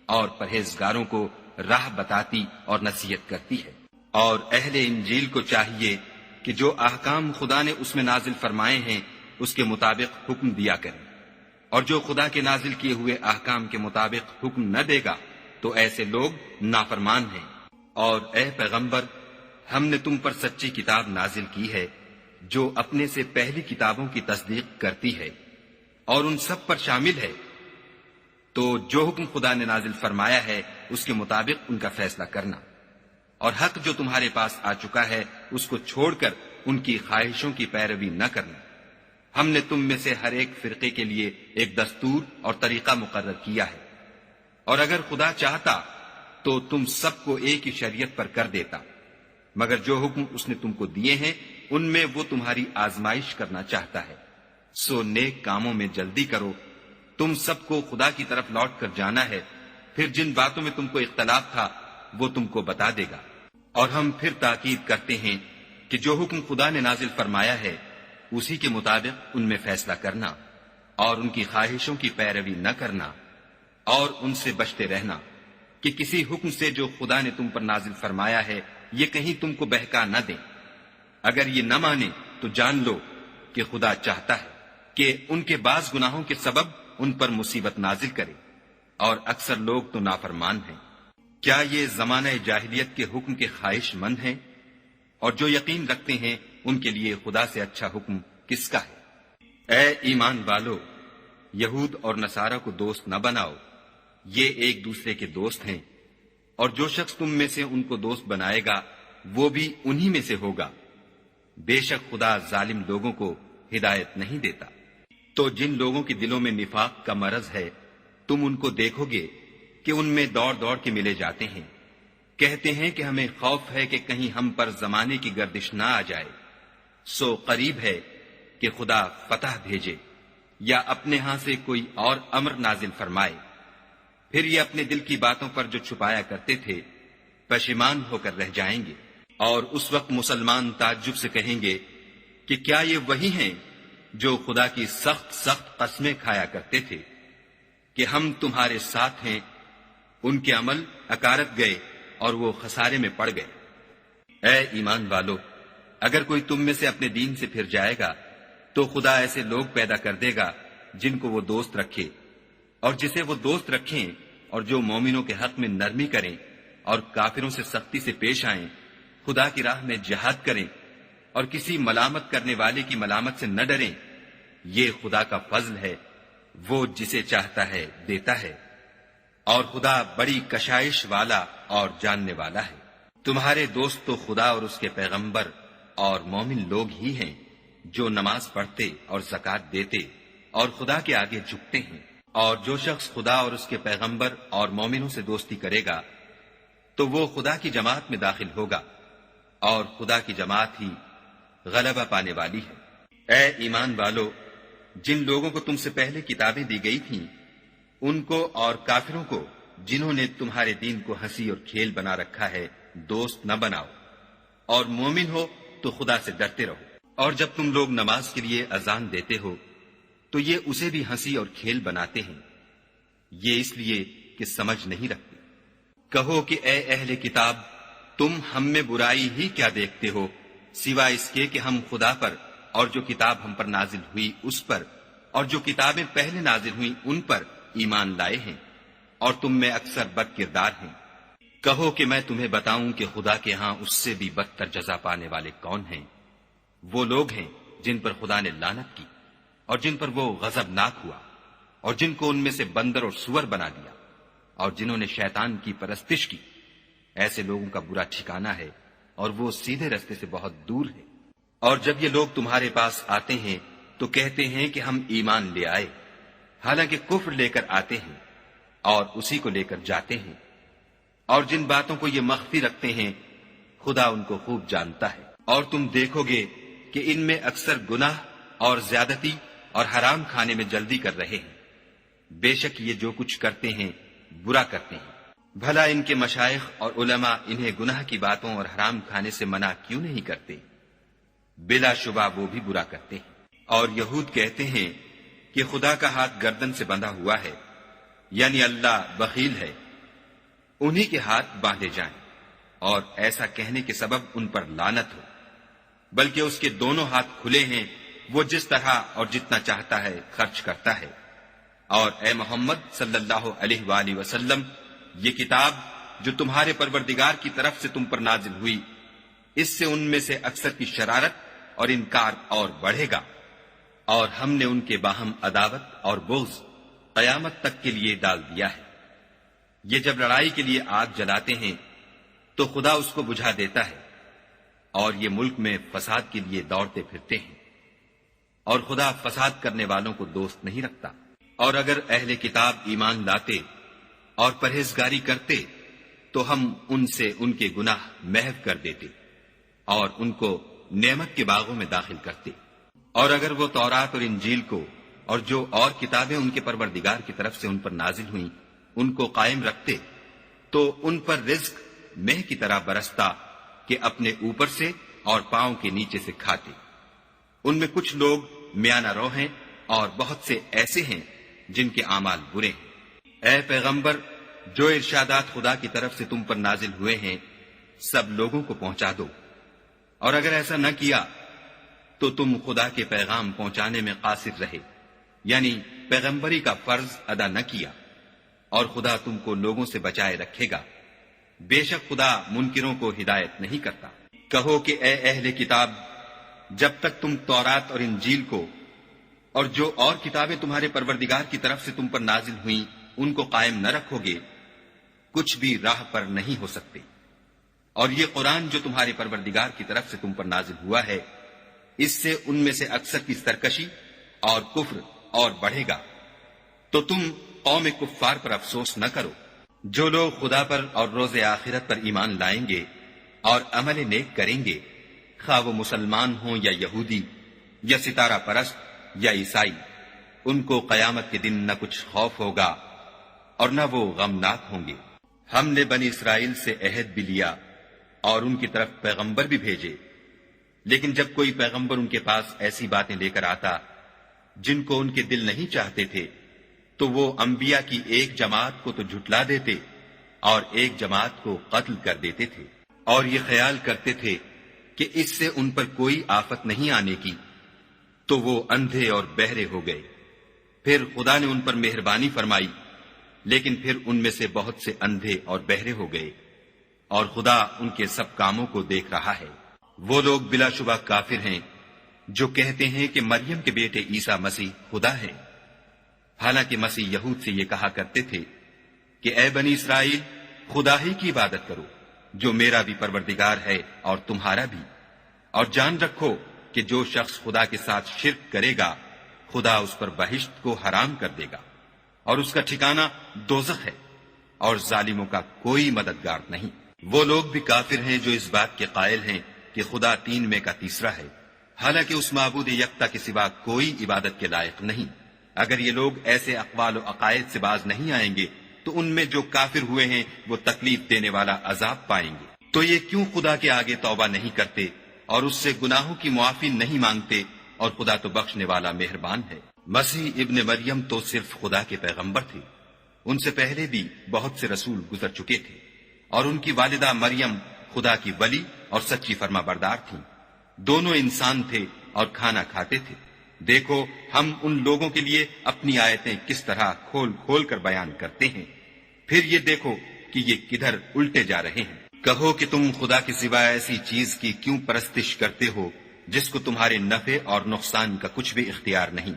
اور پرہیزگاروں کو راہ بتاتی اور نصیحت کرتی ہے۔ اور اہل انجیل کو چاہیے کہ جو احکام خدا نے اس میں نازل فرمائے ہیں اس کے مطابق حکم دیا کریں، اور جو خدا کے نازل کیے ہوئے احکام کے مطابق حکم نہ دے گا تو ایسے لوگ نافرمان ہیں۔ اور اے پیغمبر، ہم نے تم پر سچی کتاب نازل کی ہے جو اپنے سے پہلی کتابوں کی تصدیق کرتی ہے اور ان سب پر شامل ہے، تو جو حکم خدا نے نازل فرمایا ہے اس کے مطابق ان کا فیصلہ کرنا، اور حق جو تمہارے پاس آ چکا ہے اس کو چھوڑ کر ان کی خواہشوں کی پیروی نہ کرنا۔ ہم نے تم میں سے ہر ایک فرقے کے لیے ایک دستور اور طریقہ مقرر کیا ہے، اور اگر خدا چاہتا تو تم سب کو ایک ہی شریعت پر کر دیتا، مگر جو حکم اس نے تم کو دیے ہیں ان میں وہ تمہاری آزمائش کرنا چاہتا ہے۔ سو نیک کاموں میں جلدی کرو، تم سب کو خدا کی طرف لوٹ کر جانا ہے، پھر جن باتوں میں تم کو اختلاف تھا وہ تم کو بتا دے گا۔ اور ہم پھر تاکید کرتے ہیں کہ جو حکم خدا نے نازل فرمایا ہے اسی کے مطابق ان میں فیصلہ کرنا، اور ان کی خواہشوں کی پیروی نہ کرنا، اور ان سے بچتے رہنا کہ کسی حکم سے جو خدا نے تم پر نازل فرمایا ہے یہ کہیں تم کو بہکا نہ دیں۔ اگر یہ نہ مانے تو جان لو کہ خدا چاہتا ہے کہ ان کے بعض گناہوں کے سبب ان پر مصیبت نازل کرے، اور اکثر لوگ تو نافرمان ہیں۔ کیا یہ زمانہ جاہلیت کے حکم کے خواہش مند ہیں؟ اور جو یقین رکھتے ہیں ان کے لیے خدا سے اچھا حکم کس کا ہے؟ اے ایمان والو، یہود اور نصارہ کو دوست نہ بناؤ، یہ ایک دوسرے کے دوست ہیں، اور جو شخص تم میں سے ان کو دوست بنائے گا وہ بھی انہی میں سے ہوگا۔ بے شک خدا ظالم لوگوں کو ہدایت نہیں دیتا۔ تو جن لوگوں کے دلوں میں نفاق کا مرض ہے تم ان کو دیکھو گے کہ ان میں دوڑ دوڑ کے ملے جاتے ہیں، کہتے ہیں کہ ہمیں خوف ہے کہ کہیں ہم پر زمانے کی گردش نہ آ جائے۔ سو قریب ہے کہ خدا فتح بھیجے یا اپنے ہاں سے کوئی اور امر نازل فرمائے، پھر یہ اپنے دل کی باتوں پر جو چھپایا کرتے تھے پشیمان ہو کر رہ جائیں گے۔ اور اس وقت مسلمان تعجب سے کہیں گے کہ کیا یہ وہی ہیں جو خدا کی سخت سخت قسمیں کھایا کرتے تھے کہ ہم تمہارے ساتھ ہیں؟ ان کے عمل اکارت گئے اور وہ خسارے میں پڑ گئے۔ اے ایمان والو، اگر کوئی تم میں سے اپنے دین سے پھر جائے گا تو خدا ایسے لوگ پیدا کر دے گا جن کو وہ دوست رکھے اور جسے وہ دوست رکھیں، اور جو مومنوں کے حق میں نرمی کریں اور کافروں سے سختی سے پیش آئیں، خدا کی راہ میں جہاد کریں اور کسی ملامت کرنے والے کی ملامت سے نہ ڈریں۔ یہ خدا کا فضل ہے، وہ جسے چاہتا ہے دیتا ہے، اور خدا بڑی کشائش والا اور جاننے والا ہے۔ تمہارے دوست تو خدا اور اس کے پیغمبر اور مومن لوگ ہی ہیں جو نماز پڑھتے اور زکوٰۃ دیتے اور خدا کے آگے جھکتے ہیں، اور جو شخص خدا اور اس کے پیغمبر اور مومنوں سے دوستی کرے گا تو وہ خدا کی جماعت میں داخل ہوگا، اور خدا کی جماعت ہی غلبہ پانے والی ہے۔ اے ایمان والو، جن لوگوں کو تم سے پہلے کتابیں دی گئی تھیں ان کو اور کافروں کو جنہوں نے تمہارے دین کو ہنسی اور کھیل بنا رکھا ہے دوست نہ بناؤ، اور مومن ہو تو خدا سے ڈرتے رہو۔ اور جب تم لوگ نماز کے لیے اذان دیتے ہو تو یہ اسے بھی ہنسی اور کھیل بناتے ہیں، یہ اس لیے کہ سمجھ نہیں رکھتے۔ کہو کہ اے اہل کتاب، تم ہم میں برائی ہی کیا دیکھتے ہو سوائے اس کے کہ ہم خدا پر اور جو کتاب ہم پر نازل ہوئی اس پر اور جو کتابیں پہلے نازل ہوئی ان پر ایمان لائے ہیں، اور تم میں اکثر بد کردار ہیں۔ کہو کہ میں تمہیں بتاؤں کہ خدا کے ہاں اس سے بھی بدتر جزا پانے والے کون ہیں؟ وہ لوگ ہیں جن پر خدا نے لعنت کی اور جن پر وہ غضبناک ہوا، اور جن کو ان میں سے بندر اور سور بنا دیا، اور جنہوں نے شیطان کی پرستش کی۔ ایسے لوگوں کا برا ٹھکانہ ہے اور وہ سیدھے رستے سے بہت دور ہے۔ اور جب یہ لوگ تمہارے پاس آتے ہیں تو کہتے ہیں کہ ہم ایمان لے آئے، حالانکہ کفر لے کر آتے ہیں اور اسی کو لے کر جاتے ہیں، اور جن باتوں کو یہ مخفی رکھتے ہیں خدا ان کو خوب جانتا ہے۔ اور تم دیکھو گے کہ ان میں اکثر گناہ اور زیادتی اور حرام کھانے میں جلدی کر رہے ہیں۔ بے شک یہ جو کچھ کرتے ہیں برا کرتے ہیں۔ بھلا ان کے مشائخ اور علماء انہیں گناہ کی باتوں اور حرام کھانے سے منع کیوں نہیں کرتے؟ بلا شبہ وہ بھی برا کرتے ہیں۔ اور یہود کہتے ہیں کہ خدا کا ہاتھ گردن سے بندھا ہوا ہے، یعنی اللہ بخیل ہے، انہی کے ہاتھ باندھے جائیں، اور ایسا کہنے کے سبب ان پر لعنت ہو، بلکہ اس کے دونوں ہاتھ کھلے ہیں، وہ جس طرح اور جتنا چاہتا ہے خرچ کرتا ہے۔ اور اے محمد صلی اللہ علیہ وآلہ وسلم، یہ کتاب جو تمہارے پروردگار کی طرف سے تم پر نازل ہوئی، اس سے ان میں سے اکثر کی شرارت اور انکار اور بڑھے گا، اور ہم نے ان کے باہم عداوت اور بغض قیامت تک کے لیے ڈال دیا ہے۔ یہ جب لڑائی کے لیے آگ جلاتے ہیں تو خدا اس کو بجھا دیتا ہے، اور یہ ملک میں فساد کے لیے دوڑتے پھرتے ہیں، اور خدا فساد کرنے والوں کو دوست نہیں رکھتا۔ اور اگر اہل کتاب ایمان لاتے اور پرہیزگاری کرتے تو ہم ان سے ان کے گناہ محو کر دیتے اور ان کو نعمت کے باغوں میں داخل کرتے۔ اور اگر وہ تورات اور انجیل کو اور جو اور کتابیں ان کے پروردگار کی طرف سے ان پر نازل ہوئیں ان کو قائم رکھتے تو ان پر رزق مہ کی طرح برستا کہ اپنے اوپر سے اور پاؤں کے نیچے سے کھاتے۔ ان میں کچھ لوگ میانہ رو ہیں اور بہت سے ایسے ہیں جن کے اعمال برے ہیں۔ اے پیغمبر، جو ارشادات خدا کی طرف سے تم پر نازل ہوئے ہیں سب لوگوں کو پہنچا دو، اور اگر ایسا نہ کیا تو تم خدا کے پیغام پہنچانے میں قاصر رہے، یعنی پیغمبری کا فرض ادا نہ کیا، اور خدا تم کو لوگوں سے بچائے رکھے گا۔ بے شک خدا منکروں کو ہدایت نہیں کرتا۔ کہو کہ اے اہل کتاب، جب تک تم تورات اور انجیل کو اور جو اور کتابیں تمہارے پروردگار کی طرف سے تم پر نازل ہوئیں ان کو قائم نہ رکھو گے کچھ بھی راہ پر نہیں ہو سکتے۔ اور یہ قرآن جو تمہارے پروردگار کی طرف سے تم پر نازل ہوا ہے اس سے ان میں سے اکثر کی سرکشی اور کفر اور بڑھے گا، تو تم قوم کفار پر افسوس نہ کرو۔ جو لوگ خدا پر اور روز آخرت پر ایمان لائیں گے اور عمل نیک کریں گے، خواہ وہ مسلمان ہوں یا یہودی یا ستارہ پرست یا عیسائی، ان کو قیامت کے دن نہ کچھ خوف ہوگا اور نہ وہ غمناک ہوں گے۔ ہم نے بنی اسرائیل سے عہد بھی لیا اور ان کی طرف پیغمبر بھی بھیجے، لیکن جب کوئی پیغمبر ان کے پاس ایسی باتیں لے کر آتا جن کو ان کے دل نہیں چاہتے تھے تو وہ انبیاء کی ایک جماعت کو تو جھٹلا دیتے اور ایک جماعت کو قتل کر دیتے تھے۔ اور یہ خیال کرتے تھے کہ اس سے ان پر کوئی آفت نہیں آنے کی، تو وہ اندھے اور بہرے ہو گئے۔ پھر خدا نے ان پر مہربانی فرمائی، لیکن پھر ان میں سے بہت سے اندھے اور بہرے ہو گئے، اور خدا ان کے سب کاموں کو دیکھ رہا ہے۔ وہ لوگ بلا شبہ کافر ہیں جو کہتے ہیں کہ مریم کے بیٹے عیسیٰ مسیح خدا ہے، حالانکہ مسیح یہود سے یہ کہا کرتے تھے کہ اے بنی اسرائیل، خدا ہی کی عبادت کرو جو میرا بھی پروردگار ہے اور تمہارا بھی، اور جان رکھو کہ جو شخص خدا کے ساتھ شرک کرے گا خدا اس پر بہشت کو حرام کر دے گا، اور اس کا ٹھکانہ دوزخ ہے، اور ظالموں کا کوئی مددگار نہیں۔ وہ لوگ بھی کافر ہیں جو اس بات کے قائل ہیں کہ خدا تین میں کا تیسرا ہے، حالانکہ اس معبود یکتا کے سوا کوئی عبادت کے لائق نہیں۔ اگر یہ لوگ ایسے اقوال و عقائد سے باز نہیں آئیں گے تو ان میں جو کافر ہوئے ہیں وہ تکلیف دینے والا عذاب پائیں گے۔ تو یہ کیوں خدا کے آگے توبہ نہیں کرتے اور اس سے گناہوں کی معافی نہیں مانگتے، اور خدا تو بخشنے والا مہربان ہے۔ مسیح ابن مریم تو صرف خدا کے پیغمبر تھے، ان سے پہلے بھی بہت سے رسول گزر چکے تھے، اور ان کی والدہ مریم خدا کی ولی اور سچی فرما بردار تھیں۔ دونوں انسان تھے اور کھانا کھاتے تھے۔ دیکھو ہم ان لوگوں کے لیے اپنی آیتیں کس طرح کھول کھول کر بیان کرتے ہیں، پھر یہ دیکھو کہ یہ کدھر الٹے جا رہے ہیں۔ کہو کہ تم خدا کے سوا ایسی چیز کی کیوں پرستش کرتے ہو جس کو تمہارے نفع اور نقصان کا کچھ بھی اختیار نہیں،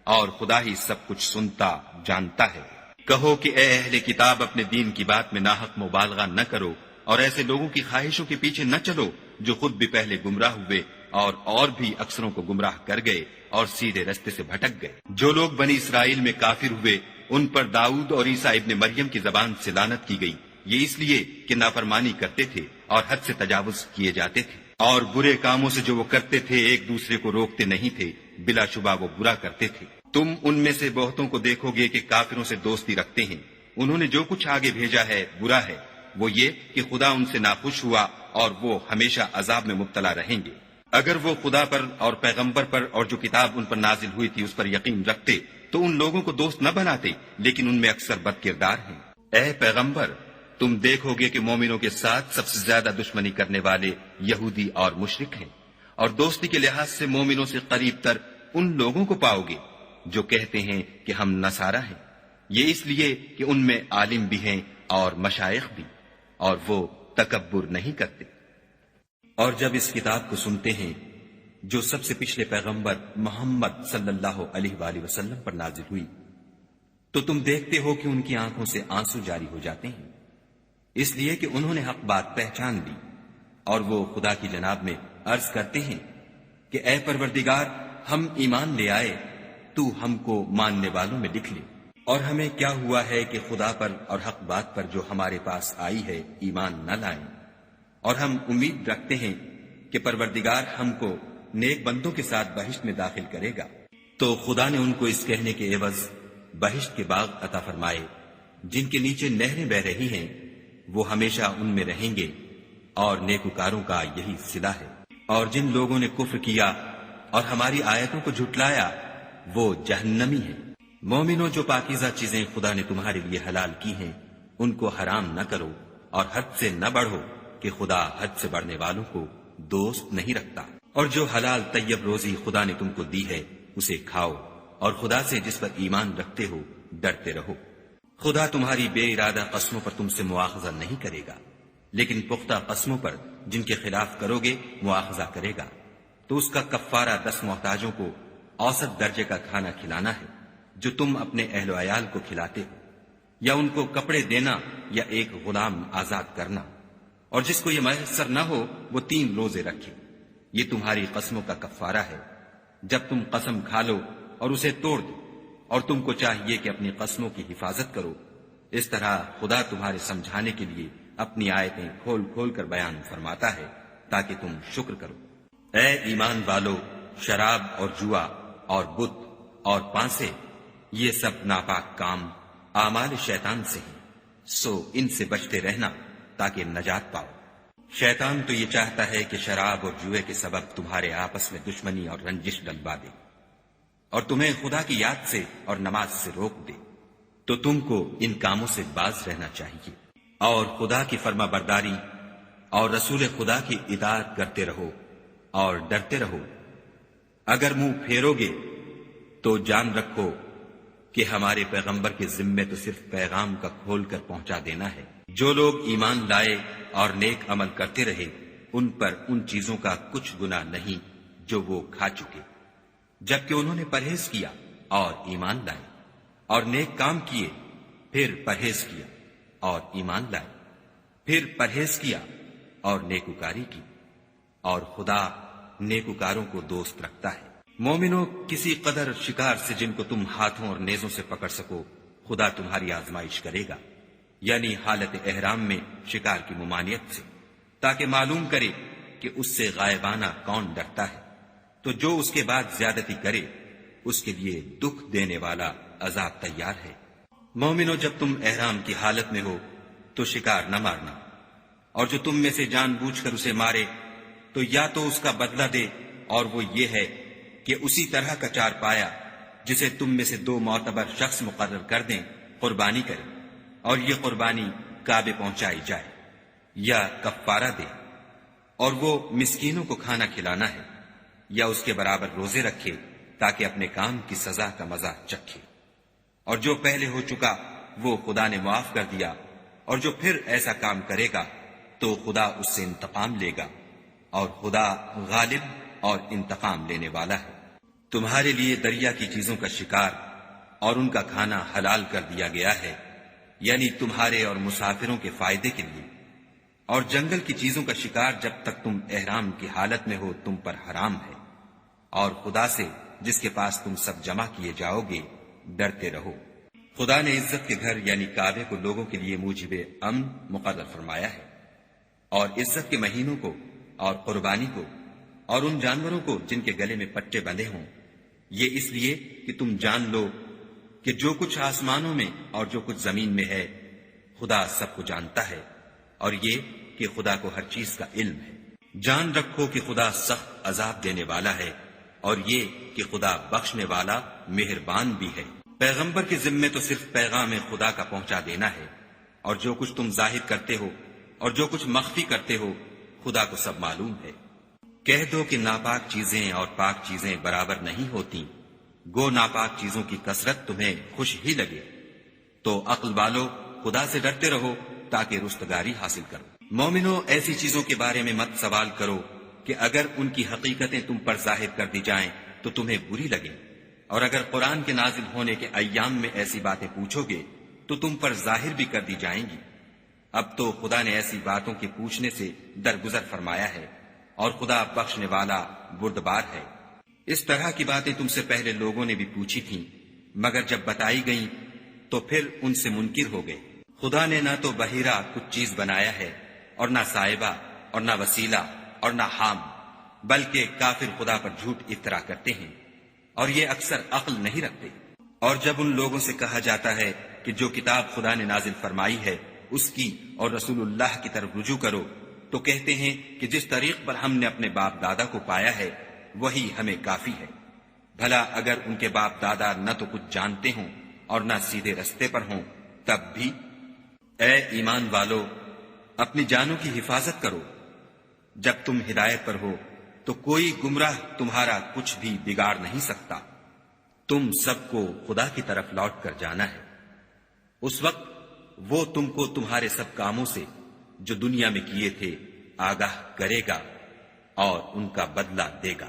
اور خدا ہی سب کچھ سنتا جانتا ہے۔ کہو کہ اے اہل کتاب، اپنے دین کی بات میں ناحق مبالغہ نہ کرو، اور ایسے لوگوں کی خواہشوں کے پیچھے نہ چلو جو خود بھی پہلے گمراہ ہوئے اور بھی اکثروں کو گمراہ کر گئے اور سیدھے رستے سے بھٹک گئے۔ جو لوگ بنی اسرائیل میں کافر ہوئے ان پر داؤد اور عیسیٰ ابن مریم کی زبان سے لعنت کی گئی، یہ اس لیے کہ نافرمانی کرتے تھے اور حد سے تجاوز کیے جاتے تھے، اور برے کاموں سے جو وہ کرتے تھے ایک دوسرے کو روکتے نہیں تھے، بلا شبہ وہ برا کرتے تھے۔ تم ان میں سے بہتوں کو دیکھو گے کہ کافروں سے دوستی رکھتے ہیں، انہوں نے جو کچھ آگے بھیجا ہے برا ہے، وہ یہ کہ خدا ان سے ناخوش ہوا اور وہ ہمیشہ عذاب میں مبتلا رہیں گے۔ اگر وہ خدا پر اور پیغمبر پر اور جو کتاب ان پر نازل ہوئی تھی اس پر یقین رکھتے تو ان لوگوں کو دوست نہ بناتے، لیکن ان میں اکثر بد کردار ہیں۔ اے پیغمبر، تم دیکھو گے کہ مومنوں کے ساتھ سب سے زیادہ دشمنی کرنے والے یہودی اور مشرک ہیں، اور دوستی کے لحاظ سے مومنوں سے قریب تر ان لوگوں کو پاؤ گے جو کہتے ہیں کہ ہم نصارہ ہیں، یہ اس لیے کہ ان میں عالم بھی ہیں اور مشائخ بھی، اور وہ تکبر نہیں کرتے۔ اور جب اس کتاب کو سنتے ہیں جو سب سے پچھلے پیغمبر محمد صلی اللہ علیہ وآلہ وسلم پر نازل ہوئی، تو تم دیکھتے ہو کہ ان کی آنکھوں سے آنسو جاری ہو جاتے ہیں، اس لیے کہ انہوں نے حق بات پہچان لی، اور وہ خدا کی جناب میں عرض کرتے ہیں کہ اے پروردگار، ہم ایمان لے آئے، تو ہم کو ماننے والوں میں لکھ لے۔ اور ہمیں کیا ہوا ہے کہ خدا پر اور حق بات پر جو ہمارے پاس آئی ہے ایمان نہ لائیں، اور ہم امید رکھتے ہیں کہ پروردگار ہم کو نیک بندوں کے ساتھ بہشت میں داخل کرے گا۔ تو خدا نے ان کو اس کہنے کے عوض بہشت کے باغ عطا فرمائے جن کے نیچے نہریں بہ رہی ہیں، وہ ہمیشہ ان میں رہیں گے، اور نیکوکاروں کا یہی صلہ ہے۔ اور جن لوگوں نے کفر کیا اور ہماری آیتوں کو جھٹلایا وہ جہنمی ہیں۔ مومنوں، جو پاکیزہ چیزیں خدا نے تمہارے لیے حلال کی ہیں ان کو حرام نہ کرو، اور حد سے نہ بڑھو کہ خدا حد سے بڑھنے والوں کو دوست نہیں رکھتا۔ اور جو حلال طیب روزی خدا نے تم کو دی ہے اسے کھاؤ، اور خدا سے جس پر ایمان رکھتے ہو ڈرتے رہو۔ خدا تمہاری بے ارادہ قسموں پر تم سے مواخذہ نہیں کرے گا، لیکن پختہ قسموں پر جن کے خلاف کرو گے مواخذہ کرے گا۔ تو اس کا کفارہ 10 محتاجوں کو اوسط درجے کا کھانا کھلانا ہے جو تم اپنے اہل و عیال کو کھلاتے ہو، یا ان کو کپڑے دینا یا ایک غلام آزاد کرنا، اور جس کو یہ میسر نہ ہو وہ 3 روزے رکھے۔ یہ تمہاری قسموں کا کفارہ ہے جب تم قسم کھا لو اور اسے توڑ دو، اور تم کو چاہیے کہ اپنی قسموں کی حفاظت کرو۔ اس طرح خدا تمہارے سمجھانے کے لیے اپنی آیتیں کھول کھول کر بیان فرماتا ہے تاکہ تم شکر کرو۔ اے ایمان والو، شراب اور جوا اور بت اور پانسے، یہ سب ناپاک کام اعمال شیطان سے ہیں، سو ان سے بچتے رہنا تاکہ نجات پاؤ۔ شیطان تو یہ چاہتا ہے کہ شراب اور جوئے کے سبب تمہارے آپس میں دشمنی اور رنجش ڈلوا دے، اور تمہیں خدا کی یاد سے اور نماز سے روک دے، تو تم کو ان کاموں سے باز رہنا چاہیے، اور خدا کی فرما برداری اور رسول خدا کی اطاعت کرتے رہو اور ڈرتے رہو۔ اگر منہ پھیرو گے تو جان رکھو کہ ہمارے پیغمبر کے ذمے تو صرف پیغام کا کھول کر پہنچا دینا ہے۔ جو لوگ ایمان لائے اور نیک عمل کرتے رہے ان پر ان چیزوں کا کچھ گناہ نہیں جو وہ کھا چکے، جبکہ انہوں نے پرہیز کیا اور ایمان لائے، اور نیک کام کیے، پھر پرہیز کیا اور ایمان لائے، پھر پرہیز کیا اور نیکوکاری کی، اور خدا نیکوکاروں کو دوست رکھتا ہے۔ مومنوں، کسی قدر شکار سے جن کو تم ہاتھوں اور نیزوں سے پکڑ سکو خدا تمہاری آزمائش کرے گا، یعنی حالت احرام میں شکار کی ممانعت سے، تاکہ معلوم کرے کہ اس سے غائبانہ کون ڈرتا ہے، تو جو اس کے بعد زیادتی کرے اس کے لیے دکھ دینے والا عذاب تیار ہے۔ مومنوں، جب تم احرام کی حالت میں ہو تو شکار نہ مارنا، اور جو تم میں سے جان بوجھ کر اسے مارے تو یا تو اس کا بدلہ دے، اور وہ یہ ہے کہ اسی طرح کا چار پایا جسے تم میں سے 2 معتبر شخص مقرر کر دیں قربانی کرے، اور یہ قربانی کعبے پہنچائی جائے، یا کفارہ دے، اور وہ مسکینوں کو کھانا کھلانا ہے، یا اس کے برابر روزے رکھے تاکہ اپنے کام کی سزا کا مزہ چکھے۔ اور جو پہلے ہو چکا وہ خدا نے معاف کر دیا، اور جو پھر ایسا کام کرے گا تو خدا اس سے انتقام لے گا، اور خدا غالب اور انتقام لینے والا ہے۔ تمہارے لیے دریا کی چیزوں کا شکار اور ان کا کھانا حلال کر دیا گیا ہے، یعنی تمہارے اور مسافروں کے فائدے کے لیے، اور جنگل کی چیزوں کا شکار جب تک تم احرام کی حالت میں ہو تم پر حرام ہے، اور خدا سے جس کے پاس تم سب جمع کیے جاؤ گے ڈرتے رہو۔ خدا نے عزت کے گھر یعنی کعبے کو لوگوں کے لیے موجب امن مقرر فرمایا ہے، اور عزت کے مہینوں کو اور قربانی کو اور ان جانوروں کو جن کے گلے میں پٹے بندھے ہوں، یہ اس لیے کہ تم جان لو کہ جو کچھ آسمانوں میں اور جو کچھ زمین میں ہے خدا سب کو جانتا ہے، اور یہ کہ خدا کو ہر چیز کا علم ہے۔ جان رکھو کہ خدا سخت عذاب دینے والا ہے، اور یہ کہ خدا بخشنے والا مہربان بھی ہے۔ پیغمبر کے ذمے تو صرف پیغام خدا کا پہنچا دینا ہے، اور جو کچھ تم ظاہر کرتے ہو اور جو کچھ مخفی کرتے ہو خدا کو سب معلوم ہے۔ کہہ دو کہ ناپاک چیزیں اور پاک چیزیں برابر نہیں ہوتی، گو ناپاک چیزوں کی کثرت تمہیں خوش ہی لگے، تو عقل والو خدا سے ڈرتے رہو تاکہ رستگاری حاصل کرو۔ مومنو، ایسی چیزوں کے بارے میں مت سوال کرو کہ اگر ان کی حقیقتیں تم پر ظاہر کر دی جائیں تو تمہیں بری لگیں، اور اگر قرآن کے نازل ہونے کے ایام میں ایسی باتیں پوچھو گے تو تم پر ظاہر بھی کر دی جائیں گی۔ اب تو خدا نے ایسی باتوں کے پوچھنے سے درگزر فرمایا ہے، اور خدا بخشنے والا بردبار ہے۔ اس طرح کی باتیں تم سے پہلے لوگوں نے بھی پوچھی تھیں، مگر جب بتائی گئیں تو پھر ان سے منکر ہو گئے۔ خدا نے نہ تو بحیرہ کچھ چیز بنایا ہے، اور نہ صاحبہ، اور نہ وسیلہ، اور نہ حام، بلکہ کافر خدا پر جھوٹ افطرا کرتے ہیں، اور یہ اکثر عقل نہیں رکھتے۔ اور جب ان لوگوں سے کہا جاتا ہے کہ جو کتاب خدا نے نازل فرمائی ہے اس کی اور رسول اللہ کی طرف رجوع کرو، تو کہتے ہیں کہ جس طریق پر ہم نے اپنے باپ دادا کو پایا ہے وہی ہمیں کافی ہے۔ بھلا اگر ان کے باپ دادا نہ تو کچھ جانتے ہوں اور نہ سیدھے رستے پر ہوں تب بھی؟ اے ایمان والو، اپنی جانوں کی حفاظت کرو۔ جب تم ہدایت پر ہو تو کوئی گمراہ تمہارا کچھ بھی بگاڑ نہیں سکتا۔ تم سب کو خدا کی طرف لوٹ کر جانا ہے، اس وقت وہ تم کو تمہارے سب کاموں سے جو دنیا میں کیے تھے آگاہ کرے گا اور ان کا بدلہ دے گا۔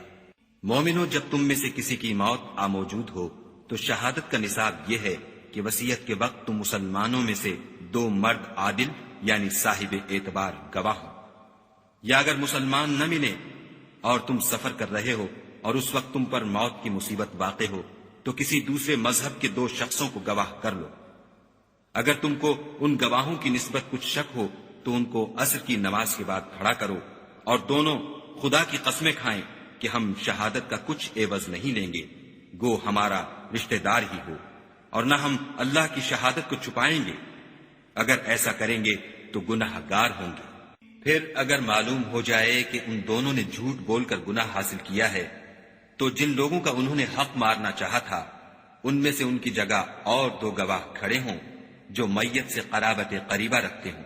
مومنو، جب تم میں سے کسی کی موت آ موجود ہو تو شہادت کا نصاب یہ ہے کہ وصیت کے وقت تم مسلمانوں میں سے 2 مرد عادل یعنی صاحب اعتبار گواہ ہو، یا اگر مسلمان نہ ملے اور تم سفر کر رہے ہو اور اس وقت تم پر موت کی مصیبت واقع ہو تو کسی دوسرے مذہب کے 2 شخصوں کو گواہ کر لو۔ اگر تم کو ان گواہوں کی نسبت کچھ شک ہو تو ان کو عصر کی نماز کے بعد کھڑا کرو، اور دونوں خدا کی قسمیں کھائیں کہ ہم شہادت کا کچھ عوض نہیں لیں گے، گو ہمارا رشتہ دار ہی ہو، اور نہ ہم اللہ کی شہادت کو چھپائیں گے۔ اگر ایسا کریں گے تو گناہ گار ہوں گے۔ پھر اگر معلوم ہو جائے کہ ان دونوں نے جھوٹ بول کر گناہ حاصل کیا ہے تو جن لوگوں کا انہوں نے حق مارنا چاہا تھا ان میں سے ان کی جگہ اور 2 گواہ کھڑے ہوں جو میت سے قرابت قریبہ رکھتے ہوں،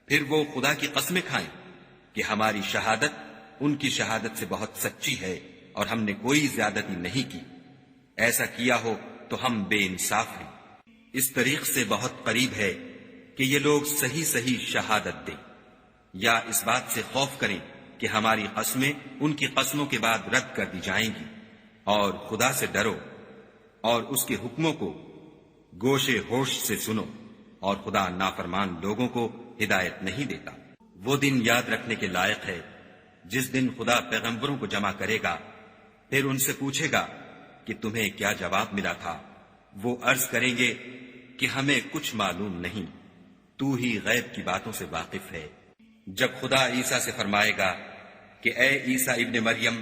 پھر وہ خدا کی قسمیں کھائیں کہ ہماری شہادت ان کی شہادت سے بہت سچی ہے اور ہم نے کوئی زیادتی نہیں کی. ایسا کیا ہو تو ہم بے انصاف ہیں. اس طریق سے بہت قریب ہے کہ یہ لوگ صحیح صحیح شہادت دیں، یا اس بات سے خوف کریں کہ ہماری قسمیں ان کی قسموں کے بعد رد کر دی جائیں گی. اور خدا سے ڈرو اور اس کے حکموں کو گوشے ہوش سے سنو، اور خدا نافرمان لوگوں کو ہدایت نہیں دیتا. وہ دن یاد رکھنے کے لائق ہے جس دن خدا پیغمبروں کو جمع کرے گا، پھر ان سے پوچھے گا کہ تمہیں کیا جواب ملا تھا. وہ عرض کریں گے کہ ہمیں کچھ معلوم نہیں، تو ہی غیب کی باتوں سے واقف ہے. جب خدا عیسیٰ سے فرمائے گا کہ اے عیسیٰ ابن مریم،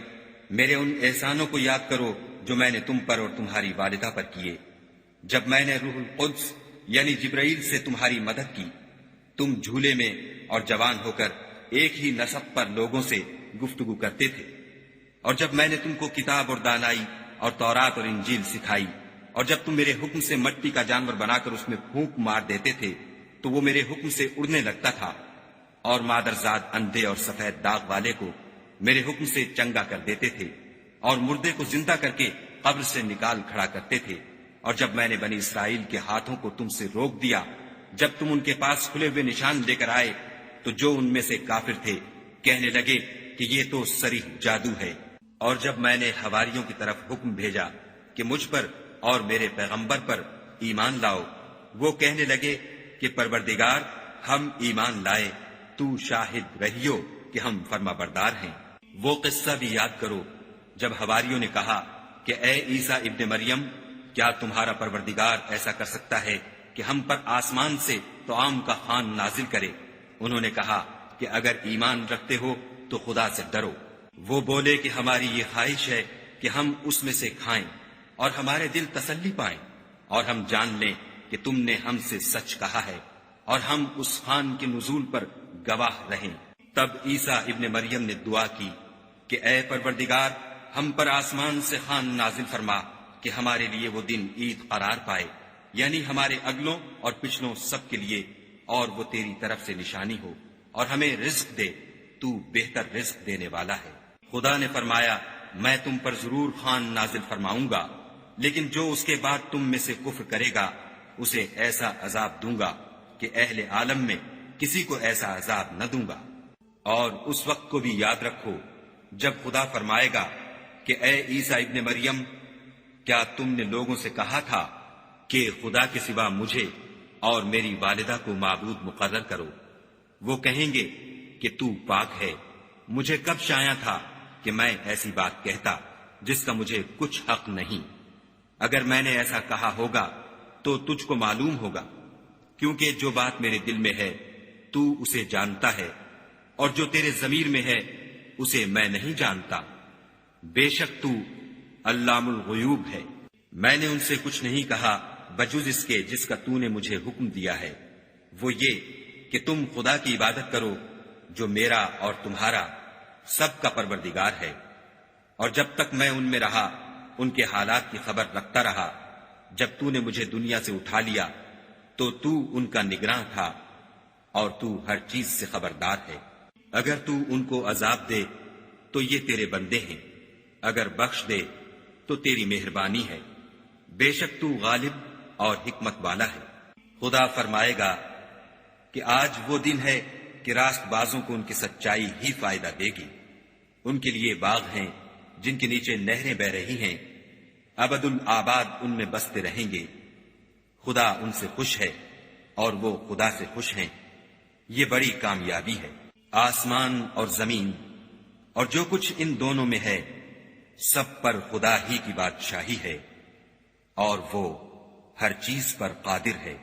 میرے ان احسانوں کو یاد کرو جو میں نے تم پر اور تمہاری والدہ پر کیے، جب میں نے روح القدس یعنی جبرائیل سے تمہاری مدد کی، تم جھولے میں اور جوان ہو کر ایک ہی نسق پر لوگوں سے گفتگو کرتے تھے، اور جب میں نے تم کو کتاب اور دانائی اور تورات اور انجیل سکھائی، اور جب تم میرے حکم سے مٹی کا جانور بنا کر اس میں پھونک مار دیتے تھے تو وہ میرے حکم سے اڑنے لگتا تھا، اور مادرزاد اندھے اور سفید داغ والے کو میرے حکم سے چنگا کر دیتے تھے، اور مردے کو زندہ کر کے قبر سے نکال کھڑا کرتے تھے. اور جب میں نے بنی اسرائیل کے ہاتھوں کو تم سے روک دیا جب تم ان کے پاس کھلے ہوئے نشان لے کر آئے، تو جو ان میں سے کافر تھے کہنے لگے کہ یہ تو صریح جادو ہے. اور جب میں نے حواریوں کی طرف حکم بھیجا کہ مجھ پر اور میرے پیغمبر پر ایمان لاؤ، وہ کہنے لگے کہ پروردگار ہم ایمان لائے، تو شاہد رہیو کہ ہم فرما بردار ہیں. وہ قصہ بھی یاد کرو جب حواریوں نے کہا کہ اے عیسیٰ ابن مریم، کیا تمہارا پروردگار ایسا کر سکتا ہے کہ ہم پر آسمان سے طعام کا خوان نازل کرے؟ انہوں نے کہا کہ اگر ایمان رکھتے ہو تو خدا سے ڈرو. وہ بولے کہ ہماری یہ خواہش ہے کہ ہم اس میں سے کھائیں اور ہمارے دل تسلی پائیں، اور ہم جان لیں کہ تم نے ہم سے سچ کہا ہے، اور ہم اس خوان کے نزول پر گواہ رہیں. تب عیسیٰ ابن مریم نے دعا کی کہ اے پروردگار، ہم پر آسمان سے خوان نازل فرما کہ ہمارے لیے وہ دن عید قرار پائے، یعنی ہمارے اگلوں اور پچھلوں سب کے لیے، اور وہ تیری طرف سے نشانی ہو، اور ہمیں رزق دے، تو بہتر رزق دینے والا ہے. خدا نے فرمایا میں تم پر ضرور خوان نازل فرماؤں گا، لیکن جو اس کے بعد تم میں سے کفر کرے گا اسے ایسا عذاب دوں گا کہ اہل عالم میں کسی کو ایسا عذاب نہ دوں گا. اور اس وقت کو بھی یاد رکھو جب خدا فرمائے گا کہ اے عیسیٰ ابن مریم، کیا تم نے لوگوں سے کہا تھا کہ خدا کے سوا مجھے اور میری والدہ کو معبود مقرر کرو؟ وہ کہیں گے کہ تو پاک ہے، مجھے کب شایع تھا کہ میں ایسی بات کہتا جس کا مجھے کچھ حق نہیں. اگر میں نے ایسا کہا ہوگا تو تجھ کو معلوم ہوگا، کیونکہ جو بات میرے دل میں ہے تو اسے جانتا ہے، اور جو تیرے ضمیر میں ہے اسے میں نہیں جانتا. بے شک تو علام الغیوب ہے. میں نے ان سے کچھ نہیں کہا بجز اس کے جس کا تو نے مجھے حکم دیا ہے، وہ یہ کہ تم خدا کی عبادت کرو جو میرا اور تمہارا سب کا پروردگار ہے. اور جب تک میں ان میں رہا ان کے حالات کی خبر رکھتا رہا. جب تو نے مجھے دنیا سے اٹھا لیا تو تو ان کا نگراں تھا، اور تو ہر چیز سے خبردار ہے. اگر تو ان کو عذاب دے تو یہ تیرے بندے ہیں، اگر بخش دے تو تیری مہربانی ہے. بے شک تو غالب اور حکمت والا ہے. خدا فرمائے گا کہ آج وہ دن ہے کہ راست بازوں کو ان کی سچائی ہی فائدہ دے گی. ان کے لیے باغ ہیں جن کے نیچے نہریں بہ رہی ہیں، ابد الآباد ان میں بستے رہیں گے. خدا ان سے خوش ہے اور وہ خدا سے خوش ہیں. یہ بڑی کامیابی ہے. آسمان اور زمین اور جو کچھ ان دونوں میں ہے سب پر خدا ہی کی بادشاہی ہے، اور وہ ہر چیز پر قادر ہے.